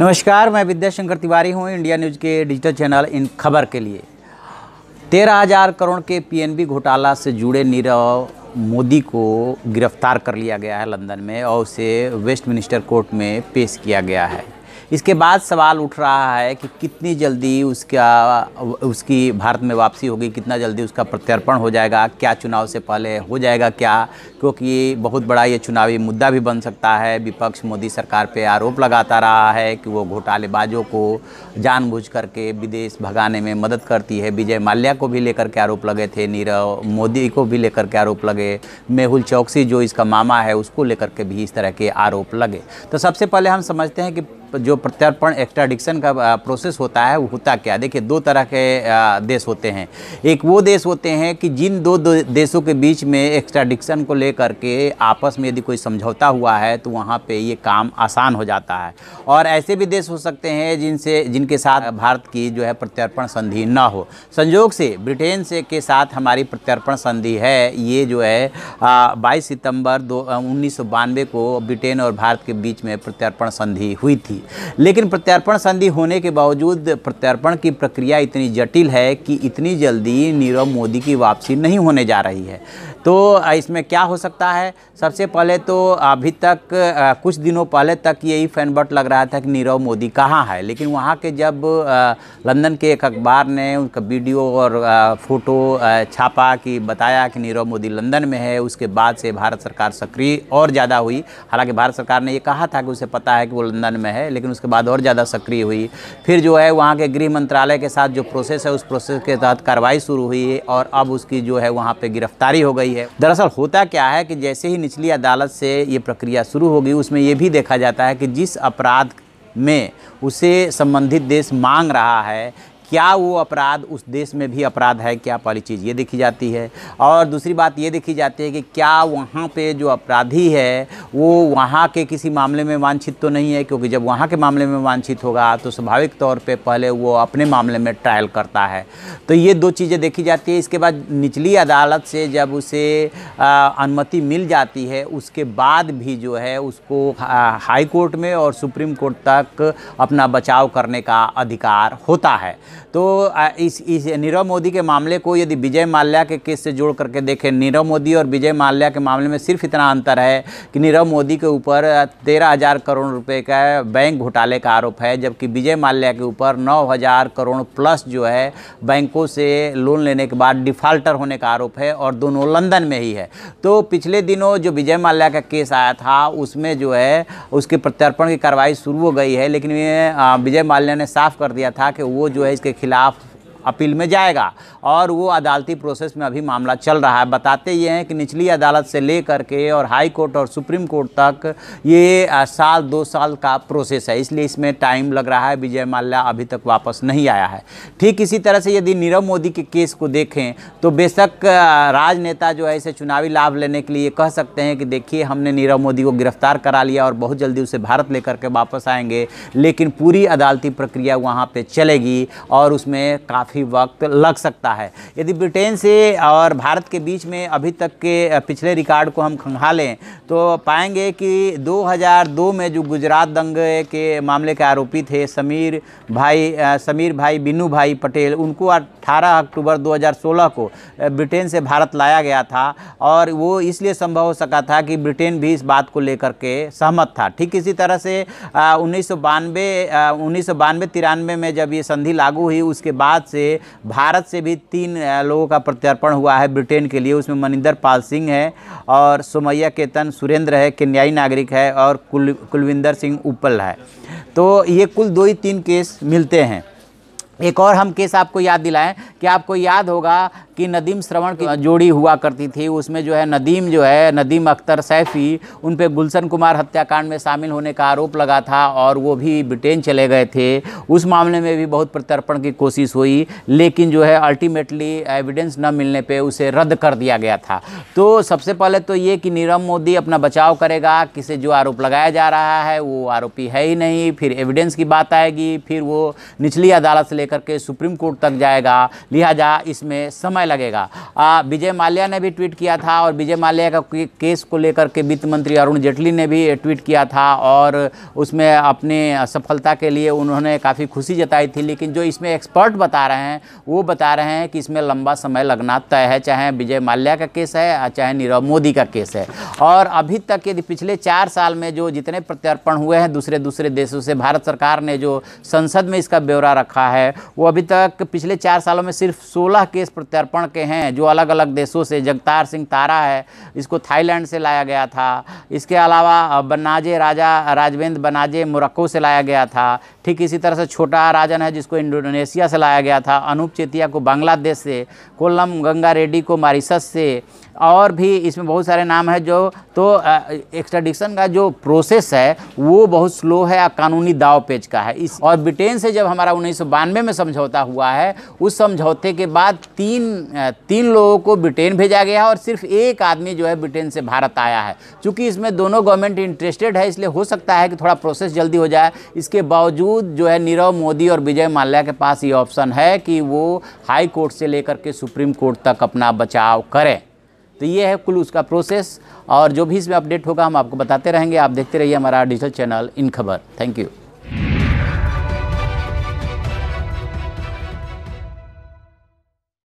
नमस्कार, मैं विद्याशंकर तिवारी हूँ इंडिया न्यूज़ के डिजिटल चैनल इन खबर के लिए। 13,000 करोड़ के पीएनबी घोटाला से जुड़े नीरव मोदी को गिरफ्तार कर लिया गया है लंदन में और उसे वेस्टमिनिस्टर कोर्ट में पेश किया गया है। इसके बाद सवाल उठ रहा है कि कितनी जल्दी उसकी भारत में वापसी होगी, कितना जल्दी उसका प्रत्यर्पण हो जाएगा, क्या चुनाव से पहले हो जाएगा क्या, क्योंकि बहुत बड़ा ये चुनावी मुद्दा भी बन सकता है। विपक्ष मोदी सरकार पे आरोप लगाता रहा है कि वो घोटालेबाजों को जानबूझ करके विदेश भगाने में मदद करती है। विजय माल्या को भी लेकर के आरोप लगे थे, नीरव मोदी को भी लेकर के आरोप लगे, मेहुल चौकसी जो इसका मामा है उसको लेकर के भी इस तरह के आरोप लगे। तो सबसे पहले हम समझते हैं कि जो प्रत्यर्पण एक्स्ट्राडिक्शन का प्रोसेस होता है वो होता क्या। देखिए, दो तरह के देश होते हैं। एक वो देश होते हैं कि जिन दो देशों के बीच में एक्स्ट्राडिक्शन को लेकर के आपस में यदि कोई समझौता हुआ है तो वहाँ पे ये काम आसान हो जाता है। और ऐसे भी देश हो सकते हैं जिनके साथ भारत की जो है प्रत्यर्पण संधि ना हो। संयोग से ब्रिटेन से के साथ हमारी प्रत्यर्पण संधि है। ये जो है 22 सितंबर 1992 को ब्रिटेन और भारत के बीच में प्रत्यर्पण संधि हुई थी। लेकिन प्रत्यर्पण संधि होने के बावजूद प्रत्यर्पण की प्रक्रिया इतनी जटिल है कि इतनी जल्दी नीरव मोदी की वापसी नहीं होने जा रही है। तो इसमें क्या हो सकता है? सबसे पहले तो अभी तक कुछ दिनों पहले तक यही फैनबट लग रहा था कि नीरव मोदी कहाँ है। लेकिन वहाँ के जब लंदन के एक अखबार ने उनका वीडियो और फोटो छापा कि बताया कि नीरव मोदी लंदन में है, उसके बाद से भारत सरकार सक्रिय और ज़्यादा हुई। हालांकि भारत सरकार ने ये कहा था कि उसे पता है कि वो लंदन में है, लेकिन उसके बाद और ज़्यादा सक्रिय हुई। फिर जो है वहाँ के गृह मंत्रालय के साथ जो प्रोसेस है उस प्रोसेस के तहत कार्रवाई शुरू हुई और अब उसकी जो है वहाँ पे गिरफ्तारी हो गई है। दरअसल होता क्या है कि जैसे ही निचली अदालत से ये प्रक्रिया शुरू होगी उसमें ये भी देखा जाता है कि जिस अपराध में उसे संबंधित देश मांग रहा है क्या वो अपराध उस देश में भी अपराध है क्या, पहली चीज़ ये देखी जाती है। और दूसरी बात ये देखी जाती है कि क्या वहाँ पे जो अपराधी है वो वहाँ के किसी मामले में वांछित तो नहीं है, क्योंकि जब वहाँ के मामले में वांछित होगा तो स्वाभाविक तौर पे पहले वो अपने मामले में ट्रायल करता है। तो ये दो चीज़ें देखी जाती है। इसके बाद निचली अदालत से जब उसे अनुमति मिल जाती है उसके बाद भी जो है उसको हाई कोर्ट में और सुप्रीम कोर्ट तक अपना बचाव करने का अधिकार होता है। तो इस नीरव मोदी के मामले को यदि विजय माल्या के केस से जोड़ करके देखें, नीरव मोदी और विजय माल्या के मामले में सिर्फ इतना अंतर है कि नीरव मोदी के ऊपर 13,000 करोड़ रुपए का बैंक घोटाले का आरोप है, जबकि विजय माल्या के ऊपर 9,000 करोड़ प्लस जो है बैंकों से लोन लेने के बाद डिफ़ाल्टर होने का आरोप है और दोनों लंदन में ही है। तो पिछले दिनों जो विजय माल्या का केस आया था उसमें जो है उसके प्रत्यर्पण की कार्रवाई शुरू हो गई है, लेकिन विजय माल्या ने साफ कर दिया था कि वो जो है इसके खिलाफ अपील में जाएगा और वो अदालती प्रोसेस में अभी मामला चल रहा है। बताते ये हैं कि निचली अदालत से ले करके और हाई कोर्ट और सुप्रीम कोर्ट तक ये साल 2 साल का प्रोसेस है, इसलिए इसमें टाइम लग रहा है। विजय माल्या अभी तक वापस नहीं आया है। ठीक इसी तरह से यदि नीरव मोदी के केस को देखें तो बेशक राजनेता जो है इसे चुनावी लाभ लेने के लिए कह सकते हैं कि देखिए हमने नीरव मोदी को गिरफ्तार करा लिया और बहुत जल्दी उसे भारत लेकर के वापस आएंगे, लेकिन पूरी अदालती प्रक्रिया वहाँ पर चलेगी और उसमें काफ़ी वक्त लग सकता है। यदि ब्रिटेन से और भारत के बीच में अभी तक के पिछले रिकॉर्ड को हम खंगालें तो पाएंगे कि 2002 में जो गुजरात दंगे के मामले के आरोपी थे समीर भाई बिन्नू भाई पटेल, उनको 18 अक्टूबर 2016 को ब्रिटेन से भारत लाया गया था और वो इसलिए संभव हो सका था कि ब्रिटेन भी इस बात को लेकर के सहमत था। ठीक इसी तरह से 1992-93 में जब ये संधि लागू हुई उसके बाद से भारत से भी 3 लोगों का प्रत्यर्पण हुआ है ब्रिटेन के लिए। उसमें मनिंदर पाल सिंह है और सोमैया केतन सुरेंद्र है, केन्याई नागरिक है, और कुलविंदर सिंह उपल है। तो ये कुल 2 ही 3 केस मिलते हैं। एक और हम केस आपको याद दिलाएं कि आपको याद होगा कि नदीम श्रवण की जोड़ी हुआ करती थी। उसमें जो है नदीम अख्तर सैफ़ी, उन पे गुलशन कुमार हत्याकांड में शामिल होने का आरोप लगा था और वो भी ब्रिटेन चले गए थे। उस मामले में भी बहुत प्रत्यर्पण की कोशिश हुई, लेकिन जो है अल्टीमेटली एविडेंस न मिलने पे उसे रद्द कर दिया गया था। तो सबसे पहले तो ये कि नीरव मोदी अपना बचाव करेगा, किसे जो आरोप लगाया जा रहा है वो आरोपी है ही नहीं, फिर एविडेंस की बात आएगी, फिर वो निचली अदालत से लेकर के सुप्रीम कोर्ट तक जाएगा, लिहाजा इसमें समय समय लगेगा। विजय माल्या ने भी ट्वीट किया था और विजय माल्या का केस को लेकर के वित्त मंत्री अरुण जेटली ने भी ट्वीट किया था और उसमें अपनी सफलता के लिए उन्होंने काफ़ी खुशी जताई थी। लेकिन जो इसमें एक्सपर्ट बता रहे हैं वो बता रहे हैं कि इसमें लंबा समय लगना तय है, चाहे विजय माल्या का केस है चाहे नीरव मोदी का केस है। और अभी तक यदि पिछले 4 साल में जो जितने प्रत्यर्पण हुए हैं दूसरे देशों से, भारत सरकार ने जो संसद में इसका ब्यौरा रखा है, वो अभी तक पिछले 4 सालों में सिर्फ 16 केस प्रत्यर्पण के हैं जो अलग अलग देशों से। जगतार सिंह तारा है, इसको थाईलैंड से लाया गया था। इसके अलावा बनाजे राजवेंद्र बनाजे मोरक्को से लाया गया था। ठीक इसी तरह से छोटा राजन है जिसको इंडोनेशिया से लाया गया था, अनूप चेतिया को बांग्लादेश से, कोल्लम गंगा रेड्डी को मॉरिशस से, और भी इसमें बहुत सारे नाम हैं जो तो एक्स्ट्राडिक्शन का जो प्रोसेस है वो बहुत स्लो है और कानूनी दाव पेच का है। इस और ब्रिटेन से जब हमारा 1992 में समझौता हुआ है, उस समझौते के बाद तीन लोगों को ब्रिटेन भेजा गया है और सिर्फ एक आदमी जो है ब्रिटेन से भारत आया है। चूँकि इसमें दोनों गवर्नमेंट इंटरेस्टेड है, इसलिए हो सकता है कि थोड़ा प्रोसेस जल्दी हो जाए। इसके बावजूद जो है नीरव मोदी और विजय माल्या के पास ये ऑप्शन है कि वो हाई कोर्ट से लेकर के सुप्रीम कोर्ट तक अपना बचाव करें। तो ये है कुल उसका प्रोसेस, और जो भी इसमें अपडेट होगा हम आपको बताते रहेंगे। आप देखते रहिए हमारा डिजिटल चैनल इन खबर। Thank you.